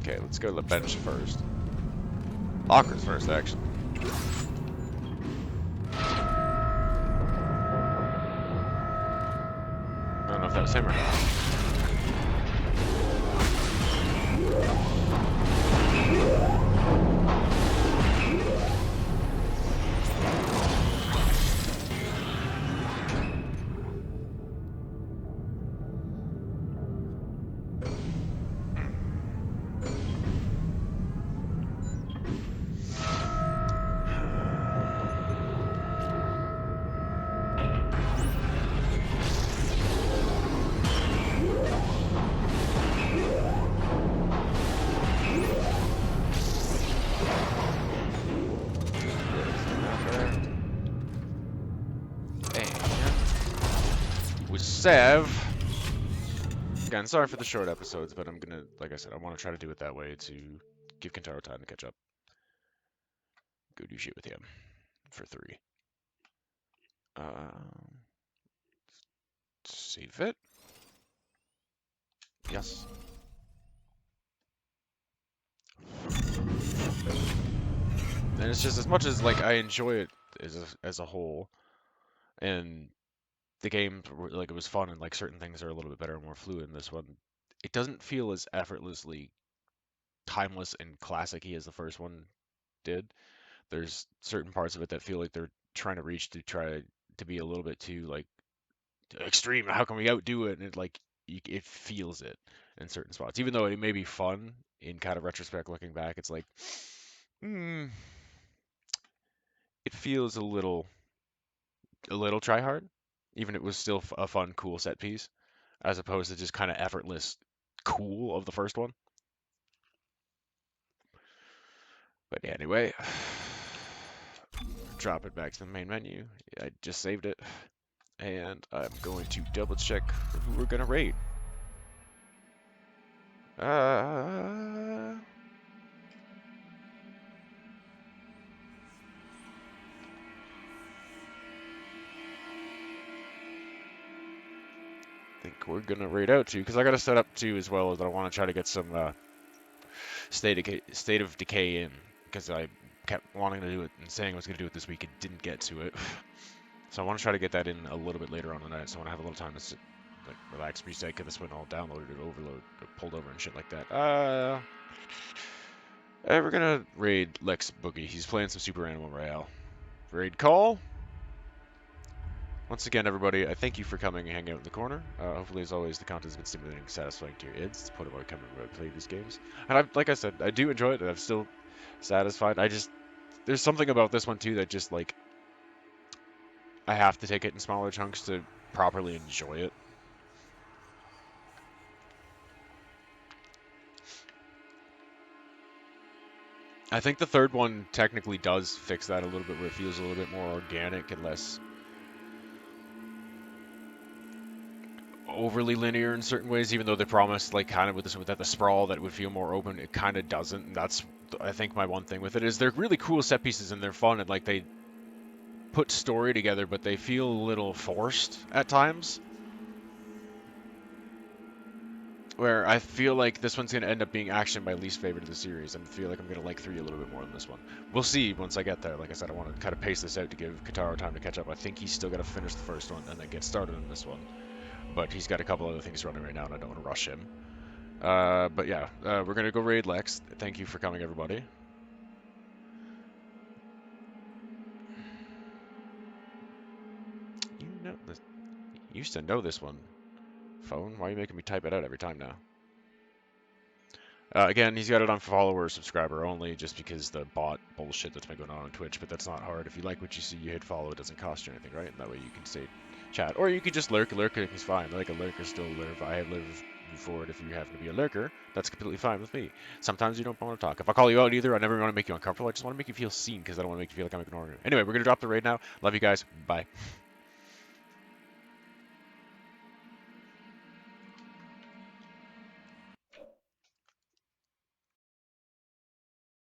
Okay, let's go to the bench first. Lockers first, actually. I don't know if that was him or not. Sev. Again, sorry for the short episodes, but I'm gonna, like I said, I want to try to do it that way to give Kintaro time to catch up. Go do shit with him for 3. Save it. Yes. And it's just as much as like I enjoy it as a whole, and the game like it was fun and like certain things are a little bit better and more fluid in this one. It doesn't feel as effortlessly timeless and classic-y as the first one did. There's certain parts of it that feel like they're trying to reach to try to be a little bit too like extreme. How can we outdo it? And it like it feels it in certain spots, even though it may be fun in kind of retrospect looking back. It's like, it feels a little try hard, even if it was still a fun, cool set piece, as opposed to just kind of effortless cool of the first one. But yeah, anyway, drop it back to the main menu. I just saved it, and I'm going to double check who we're gonna raid. I think we're gonna raid out too, because I gotta set up too as well, that I want to try to get some state of decay in, because I kept wanting to do it and saying I was gonna do it this week and didn't get to it. So I want to try to get that in a little bit later on the night, so I want to have a little time to sit, like, relax, reset, get this one all downloaded and overloaded, or pulled over and shit like that. We're gonna raid Lex Boogie. He's playing some Super Animal Royale. Raid call. Once again, everybody, I thank you for coming and hanging out in the corner. Hopefully, as always, the content has been stimulating and satisfying to your ids. It's part of why coming to play these games. And like I said, I do enjoy it, and I'm still satisfied. There's something about this one, too, that just, like, I have to take it in smaller chunks to properly enjoy it. I think the third one technically does fix that a little bit, where it feels a little bit more organic and less overly linear in certain ways, even though they promised, like, kind of with the Sprawl, that it would feel more open. It kind of doesn't, and that's, I think, my one thing with it, is they're really cool set pieces and they're fun, and, like, they put story together, but they feel a little forced at times. Where I feel like this one's going to end up being actually my least favorite of the series, and I feel like I'm going to like 3 a little bit more than this one. We'll see once I get there. Like I said, I want to kind of pace this out to give Kataro time to catch up. I think he's still got to finish the first one and then get started on this one. But he's got a couple other things running right now, and I don't want to rush him. But yeah, we're going to go raid Lex. Thank you for coming, everybody. You used to know this one. Phone? Why are you making me type it out every time now? Again, he's got it on follower, subscriber only, just because the bot bullshit that's been going on Twitch, but that's not hard. If you like what you see, you hit follow, it doesn't cost you anything, right? And that way you can stay chat. Or you could just lurk. Lurking is fine. Like, a lurker still live. I have lived before it. If you happen to be a lurker, that's completely fine with me. Sometimes you don't want to talk. If I call you out either, I never want to make you uncomfortable. I just want to make you feel seen, because I don't want to make you feel like I'm ignoring you. Anyway, we're going to drop the raid now. Love you guys. Bye.